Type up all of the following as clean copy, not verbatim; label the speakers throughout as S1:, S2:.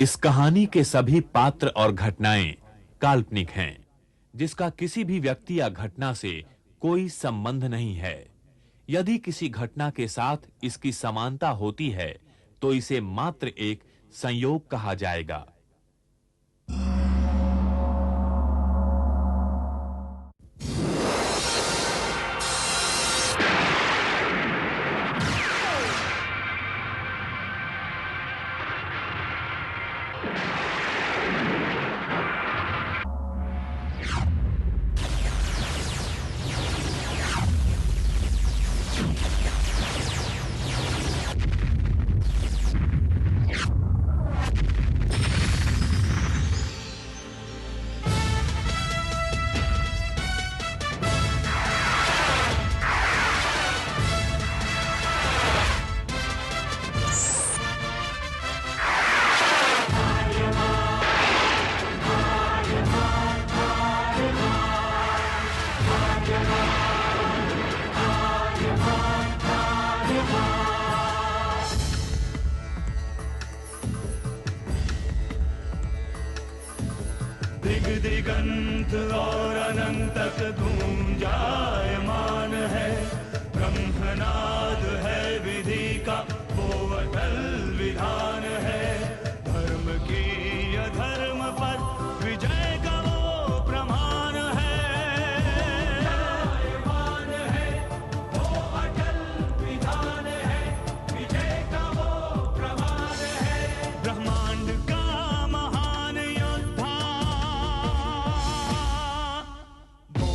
S1: इस कहानी के सभी पात्र और घटनाएं काल्पनिक हैं, जिसका किसी भी व्यक्ति या घटना से कोई संबंध नहीं है। यदि किसी घटना के साथ इसकी समानता होती है, तो इसे मात्र एक संयोग कहा जाएगा।
S2: दिग दिगंत और अनंत तक गूंजायमान है। ब्रह्मनाद है विधि का वो अटल विधान है। धर्म की अधर्म पर विजय का वो प्रमाण है। जायमान है वो अटल विधान है। विजय का वो प्रमाण है। ब्रह्मांड का महान योद्धा वो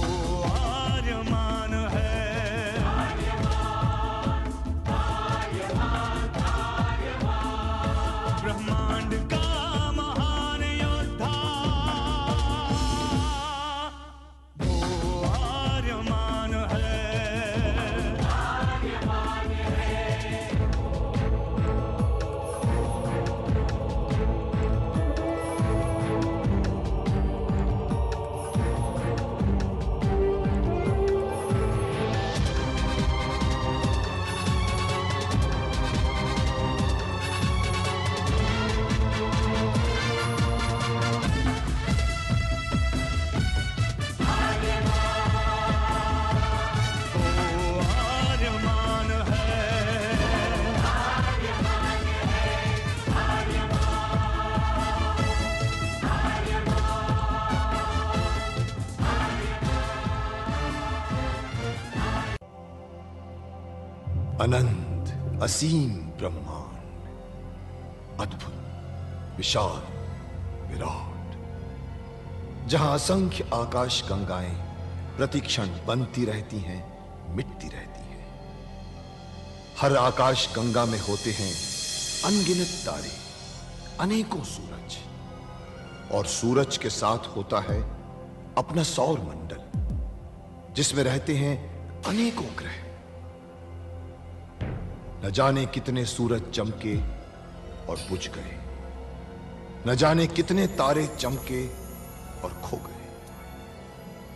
S2: आर्यमान है। ब्रह्मांड का महान योद्धा वो आर्यमान है। आर्यमान है।
S3: अनंत असीम ब्रह्मांड, अद्भुत, विशाल, विराट, जहां असंख्य आकाश गंगाएं प्रतिक्षण बनती रहती हैं, मिटती रहती हैं। हर आकाश गंगा में होते हैं अनगिनत तारे, अनेकों सूरज, और सूरज के साथ होता है अपना सौर मंडल, जिसमें रहते हैं अनेकों ग्रह। न जाने कितने सूरज चमके और बुझ गए, न जाने कितने तारे चमके और खो गए,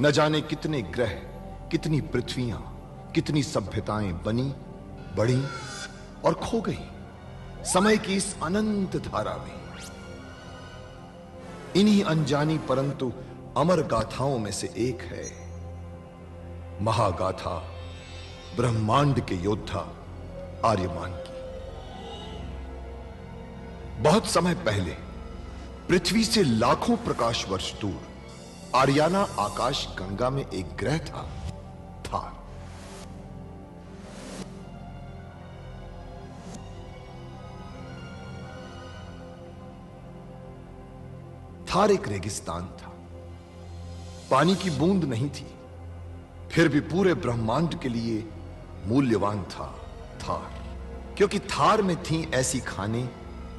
S3: न जाने कितने ग्रह, कितनी पृथ्वियां, कितनी सभ्यताएं बनी, बढ़ी और खो गई समय की इस अनंत धारा में। इन्हीं अनजानी परंतु अमर गाथाओं में से एक है महागाथा ब्रह्मांड के योद्धा आर्यमान की। बहुत समय पहले पृथ्वी से लाखों प्रकाश वर्ष दूर आर्याना आकाश गंगा में एक ग्रह था, थार। थार एक रेगिस्तान था, पानी की बूंद नहीं थी, फिर भी पूरे ब्रह्मांड के लिए मूल्यवान था थार, क्योंकि थार में थी ऐसी खाने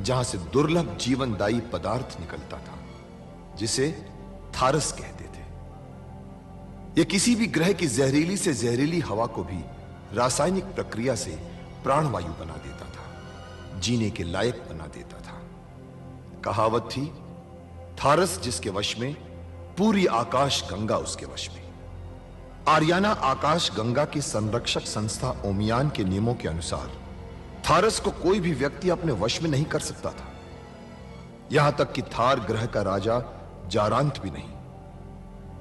S3: जहां से दुर्लभ जीवनदायी पदार्थ निकलता था, जिसे थारस कहते थे। यह किसी भी ग्रह की जहरीली से जहरीली हवा को भी रासायनिक प्रक्रिया से प्राणवायु बना देता था, जीने के लायक बना देता था। कहावत थी, थारस जिसके वश में, पूरी आकाश गंगा उसके वश में। आर्याना आकाश गंगा की संरक्षक संस्था ओमियान के नियमों के अनुसार थारस को कोई भी व्यक्ति अपने वश में नहीं कर सकता था। यहां तक कि थार ग्रह का राजा जारांत भी नहीं।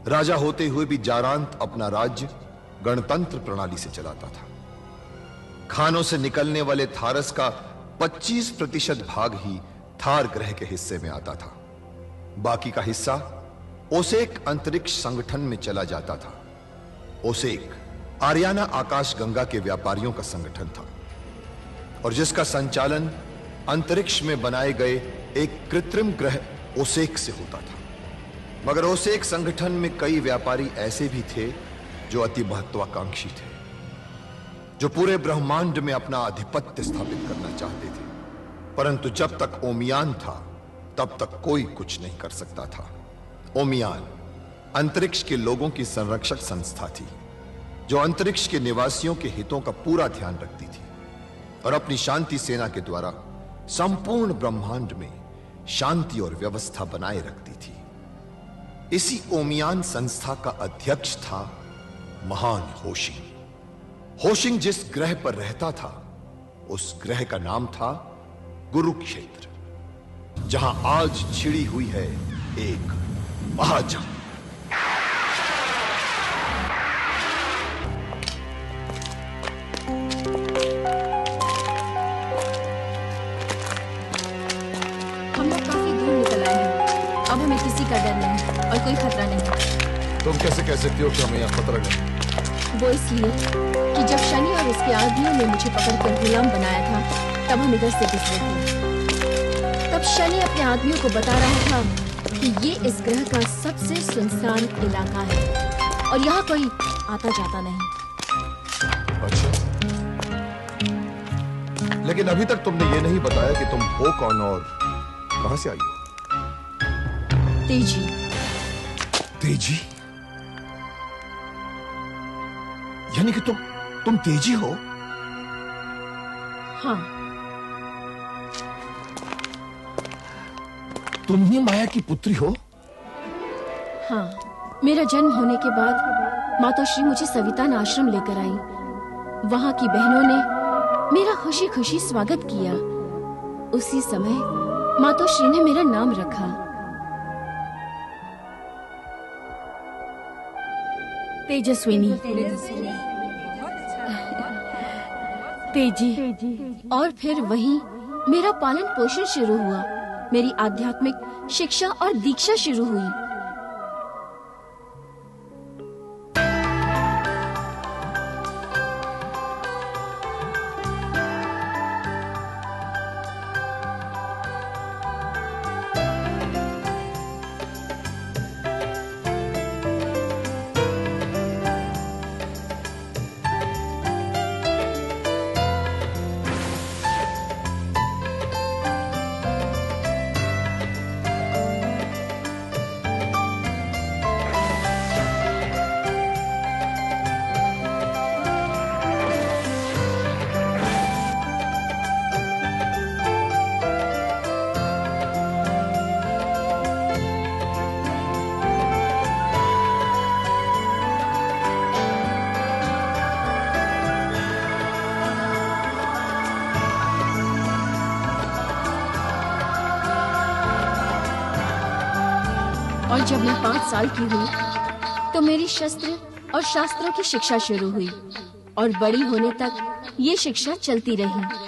S3: राजा होते हुए भी जारांत अपना राज्य गणतंत्र प्रणाली से चलाता था। खानों से निकलने वाले थारस का 25% भाग ही थार ग्रह के हिस्से में आता था। बाकी का हिस्सा ओसेक अंतरिक्ष संगठन में चला जाता था। ओसेक आरियाना आकाश गंगा के व्यापारियों का संगठन था और जिसका संचालन अंतरिक्ष में बनाए गए एक कृत्रिम ग्रह ओसेक से होता था। मगर ओसेक संगठन में कई व्यापारी ऐसे भी थे जो अति महत्वाकांक्षी थे, जो पूरे ब्रह्मांड में अपना आधिपत्य स्थापित करना चाहते थे। परंतु जब तक ओमियान था तब तक कोई कुछ नहीं कर सकता था। ओमियान अंतरिक्ष के लोगों की संरक्षक संस्था थी, जो अंतरिक्ष के निवासियों के हितों का पूरा ध्यान रखती थी और अपनी शांति सेना के द्वारा संपूर्ण ब्रह्मांड में शांति और व्यवस्था बनाए रखती थी। इसी ओमियान संस्था का अध्यक्ष था महान होशिंग। होशिंग जिस ग्रह पर रहता था उस ग्रह का नाम था गुरुक्षेत्र, जहां आज छिड़ी हुई है एक महाजंग।
S4: हम लोग काफी दूर निकल आए हैं। अब हमें किसी का डर नहीं और कोई खतरा नहीं।
S3: तुम कैसे कह सकती हो कि हमें यहां खतरा नहीं?
S4: वो इसलिए कि जब शनि और उसके आदमियों ने मुझे पकड़कर गुलाम बनाया था तब हम इधर से गुजरे थे। तब शनि अपने आदमियों को बता रहा था कि ये इस ग्रह का सबसे सुनसान इलाका है और यहाँ कोई आता जाता नहीं।
S3: अच्छा, लेकिन अभी तक तुमने ये नहीं बताया कि तुम हो कौन और कहां से आई हो?
S4: तेजी।
S3: तेजी? यानी कि तुम तेजी हो?
S4: हाँ।
S3: तुम ही माया की पुत्री हो?
S4: हाँ, मेरा जन्म होने के बाद मातोश्री मुझे सवितान आश्रम लेकर आई। वहाँ की बहनों ने मेरा खुशी खुशी स्वागत किया। उसी समय मातोश्री ने मेरा नाम रखा। तेजस्विनी। तेजी। और फिर वहीं मेरा पालन पोषण शुरू हुआ। मेरी आध्यात्मिक शिक्षा और दीक्षा शुरू हुई। और जब मैं 5 साल की हुई तो मेरी शस्त्र और शास्त्रों की शिक्षा शुरू हुई और बड़ी होने तक ये शिक्षा चलती रही।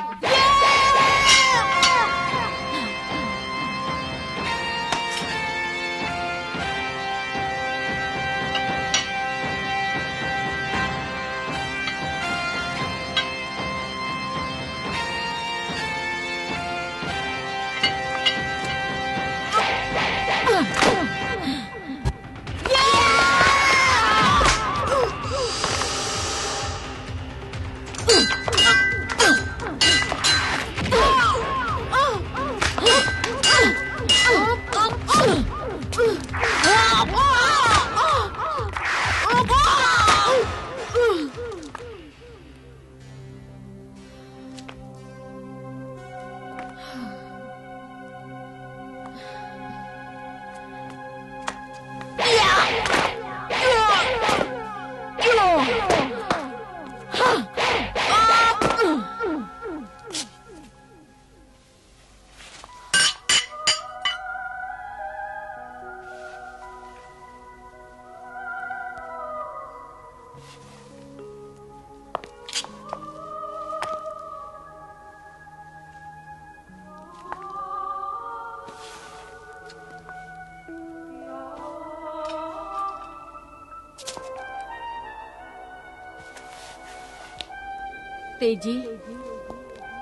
S5: तेजी,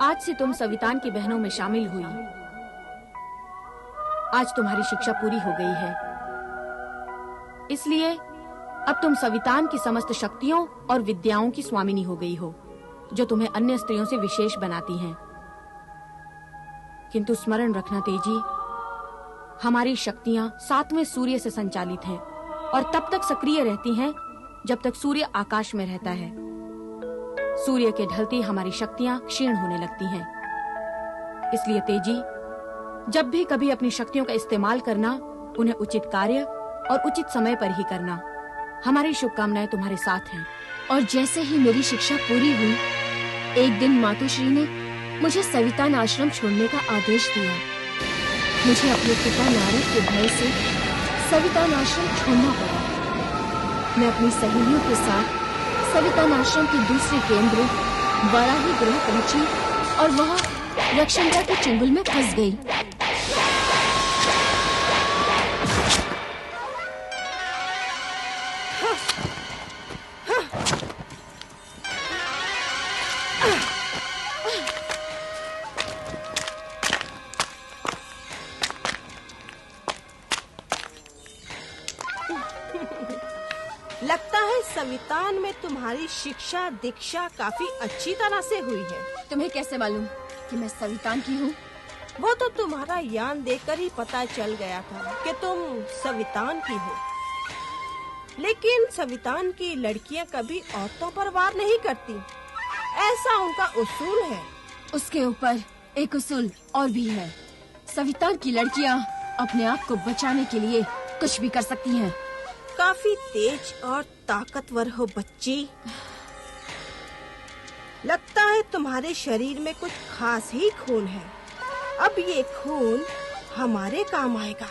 S5: आज से तुम सवितान की बहनों में शामिल हुई। आज तुम्हारी शिक्षा पूरी हो गई है, इसलिए अब तुम सवितान की समस्त शक्तियों और विद्याओं की स्वामिनी हो गई हो, जो तुम्हें अन्य स्त्रियों से विशेष बनाती हैं। किंतु स्मरण रखना तेजी, हमारी शक्तियां 7वें सूर्य से संचालित हैं और तब तक सक्रिय रहती हैं जब तक सूर्य आकाश में रहता है। सूर्य के ढलते हमारी शक्तियां क्षीण होने लगती हैं। इसलिए तेजी, जब भी कभी अपनी शक्तियों का इस्तेमाल करना, उन्हें उचित कार्य और उचित समय पर ही करना। हमारी शुभकामनाएं तुम्हारे साथ हैं।
S4: और जैसे ही मेरी शिक्षा पूरी हुई, एक दिन मातोश्री ने मुझे सवितान आश्रम छोड़ने का आदेश दिया। मुझे अपने पिता नारद के भय से सवितान आश्रम छोड़ना पड़ा। मैं अपनी सहेलियों के साथ सवितान आश्रम के दूसरे केंद्र वाराही ग्रह पहुंची और वहां यक्षिंद्रा के चुंगल में फंस गई।
S6: लगता है सवितान में तुम्हारी शिक्षा दीक्षा काफी अच्छी तरह से हुई है।
S4: तुम्हें कैसे मालूम कि मैं सवितान की हूँ?
S6: वो तो तुम्हारा यान देखकर ही पता चल गया था कि तुम सवितान की हो। लेकिन सवितान की लड़कियां कभी औरतों पर वार नहीं करती, ऐसा उनका उसूल है।
S4: उसके ऊपर एक उसूल और भी है। सवितान की लड़कियां अपने आप को बचाने के लिए कुछ भी कर सकती हैं।
S6: काफी तेज और ताकतवर हो बच्ची। लगता है तुम्हारे शरीर में कुछ खास ही खून है। अब ये खून हमारे काम आएगा।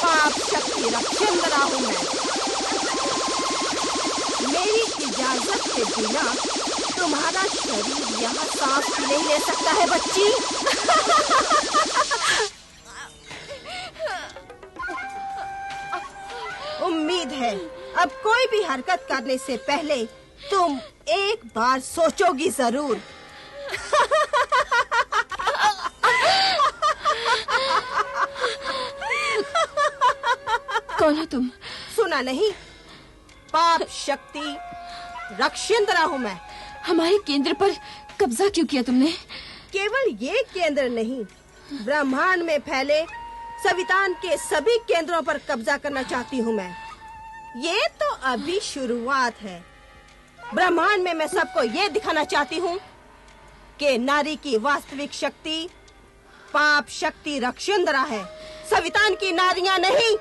S6: पाप शक्ति रक्षिंद्रा हूँ मैं। मेरी इजाजत के बिना तुम्हारा शरीर यहाँ सांस भी नहीं ले सकता है बच्ची। उम्मीद है अब कोई भी हरकत करने से पहले तुम एक बार सोचोगी जरूर।
S4: कौन हो तुम?
S6: सुना नहीं? पाप शक्ति रक्षिंद्रा हूँ मैं।
S4: हमारे केंद्र पर कब्जा क्यों किया तुमने?
S6: केवल ये केंद्र नहीं, ब्रह्मांड में फैले सवितान के सभी केंद्रों पर कब्जा करना चाहती हूँ मैं। ये तो अभी शुरुआत है। ब्रह्मांड में मैं सबको ये दिखाना चाहती हूँ कि नारी की वास्तविक शक्ति पाप शक्ति रक्षिंद्रा है, सवितान की नारियां नहीं।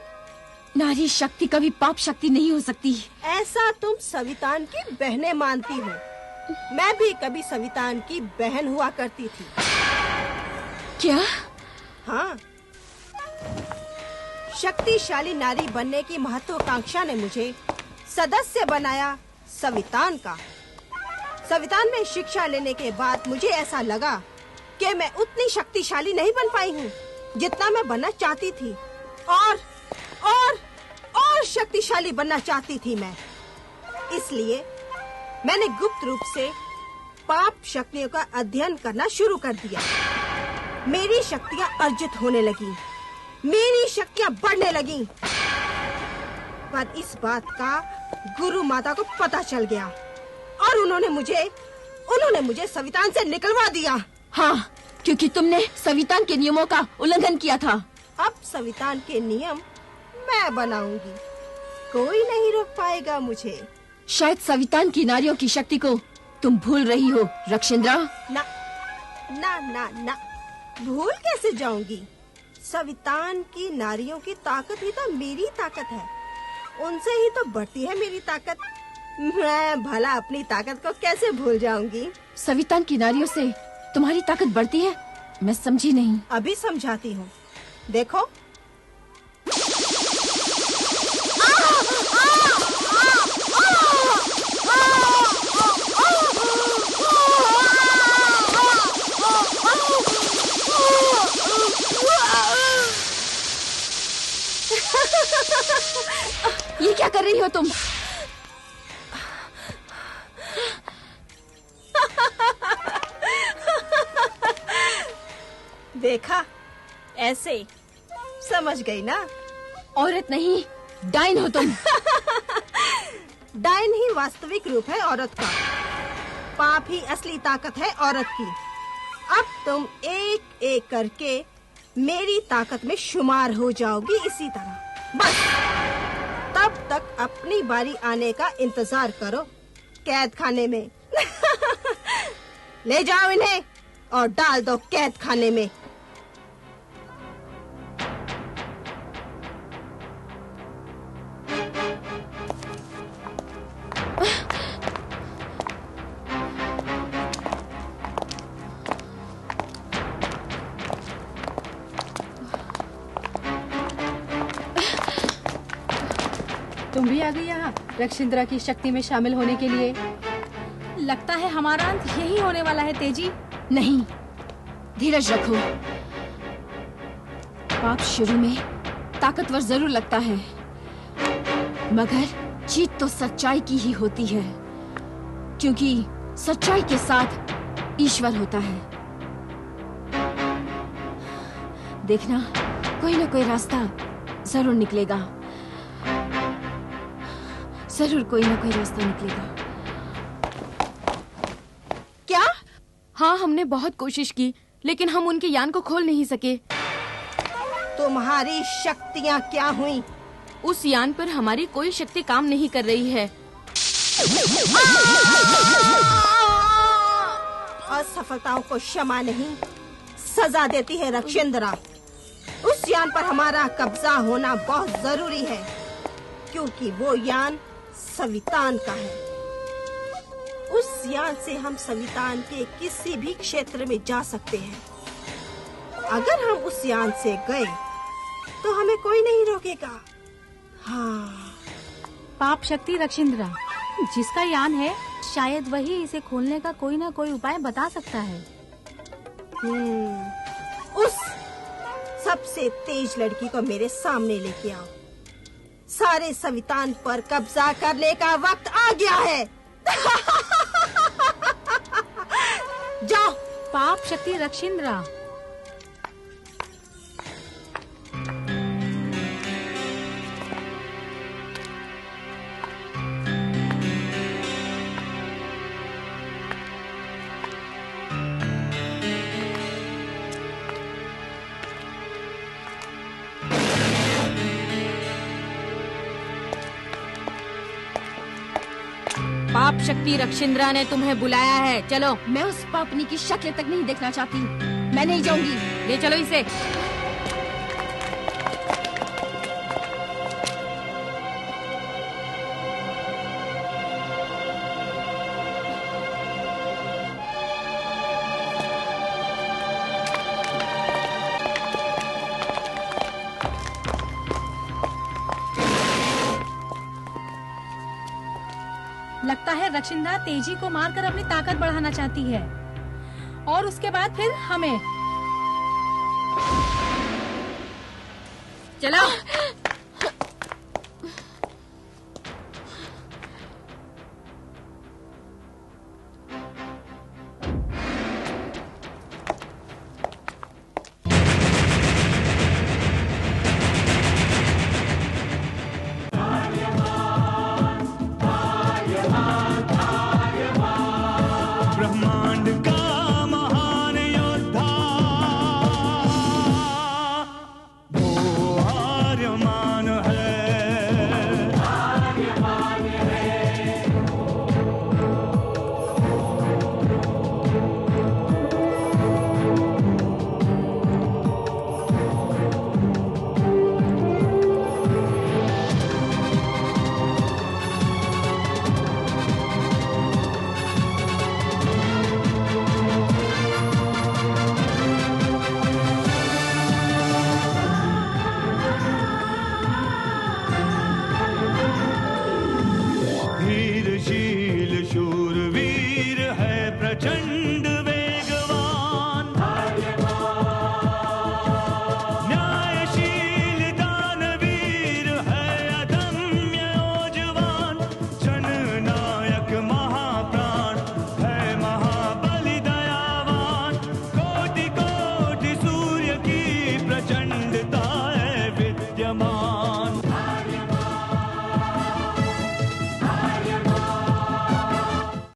S4: नारी शक्ति कभी पाप शक्ति नहीं हो सकती।
S6: ऐसा तुम सवितान की बहनें मानती हो। मैं भी कभी सवितान की बहन हुआ करती थी।
S4: क्या?
S6: हाँ, शक्तिशाली नारी बनने की महत्वाकांक्षा ने मुझे सदस्य बनाया सवितान का। सवितान में शिक्षा लेने के बाद मुझे ऐसा लगा कि मैं उतनी शक्तिशाली नहीं बन पाई हूँ जितना मैं बनना चाहती थी, और शक्तिशाली बनना चाहती थी मैं। इसलिए मैंने गुप्त रूप से पाप शक्तियों का अध्ययन करना शुरू कर दिया। मेरी शक्तियाँ अर्जित होने लगी मेरी शक्तियां बढ़ने लगीं। पर इस बात का गुरु माता को पता चल गया और उन्होंने मुझे सवितान से निकलवा दिया।
S4: हाँ, क्योंकि तुमने सवितान के नियमों का उल्लंघन किया था।
S6: अब सवितान के नियम मैं बनाऊंगी, कोई नहीं रोक पाएगा मुझे।
S4: शायद सवितान की नारियों की शक्ति को तुम भूल रही हो रक्षिंद्रा।
S6: ना ना ना ना, भूल कैसे जाऊंगी? सवितान की नारियों की ताकत ही तो मेरी ताकत है, उनसे ही तो बढ़ती है मेरी ताकत। मैं भला अपनी ताकत को कैसे भूल जाऊंगी?
S4: सवितान की नारियों से तुम्हारी ताकत बढ़ती है? मैं समझी नहीं।
S6: अभी समझाती हूँ, देखो।
S4: ये क्या कर रही हो तुम?
S6: देखा, ऐसे समझ गई ना?
S4: औरत नहीं, डाइन हो तुम।
S6: डाइन ही वास्तविक रूप है औरत का, पाप ही असली ताकत है औरत की। अब तुम एक एक करके मेरी ताकत में शुमार हो जाओगी इसी तरह। बस तब तक अपनी बारी आने का इंतजार करो कैद खाने में। ले जाओ इन्हें और डाल दो कैद खाने में।
S7: तुम भी आ गई यहाँ रक्षिंद्रा की शक्ति में शामिल होने के लिए। लगता है हमारा अंत यही होने वाला है तेजी।
S4: नहीं, धीरज रखो। पाप शुरू में ताकतवर जरूर लगता है, मगर जीत तो सच्चाई की ही होती है, क्योंकि सच्चाई के साथ ईश्वर होता है। देखना, कोई ना कोई रास्ता जरूर निकलेगा, जरूर कोई ना कोई रास्ता निकलेगा।
S6: क्या?
S5: हाँ, हमने बहुत कोशिश की, लेकिन हम उनके यान को खोल नहीं सके।
S6: तुम्हारी शक्तियाँ क्या हुई?
S5: उस यान पर हमारी कोई शक्ति काम नहीं कर रही है।
S6: असफलताओं को क्षमा नहीं, सजा देती है रक्षिंद्रा। उस यान पर हमारा कब्जा होना बहुत जरूरी है, क्योंकि वो यान सवितान का है। उस यान से हम सवितान के किसी भी क्षेत्र में जा सकते हैं। अगर हम उस यान से गए तो हमें कोई नहीं रोकेगा। हाँ,
S7: पाप शक्ति रक्षिंद्रा जिसका यान है, शायद वही इसे खोलने का कोई ना कोई उपाय बता सकता है।
S6: उस सबसे तेज लड़की को मेरे सामने लेके आओ। सारे सवितान पर कब्जा करने का वक्त आ गया है। जाओ।
S7: पाप शक्ति रक्षिंद्रा।
S5: पाप शक्ति रक्षिंद्रा ने तुम्हें बुलाया है, चलो।
S4: मैं उस पापनी की शक्ल तक नहीं देखना चाहती, मैं नहीं जाऊंगी।
S5: ले चलो इसे।
S7: लगता है रक्षिंद्रा तेजी को मारकर अपनी ताकत बढ़ाना चाहती है और उसके बाद फिर हमें।
S5: चलो।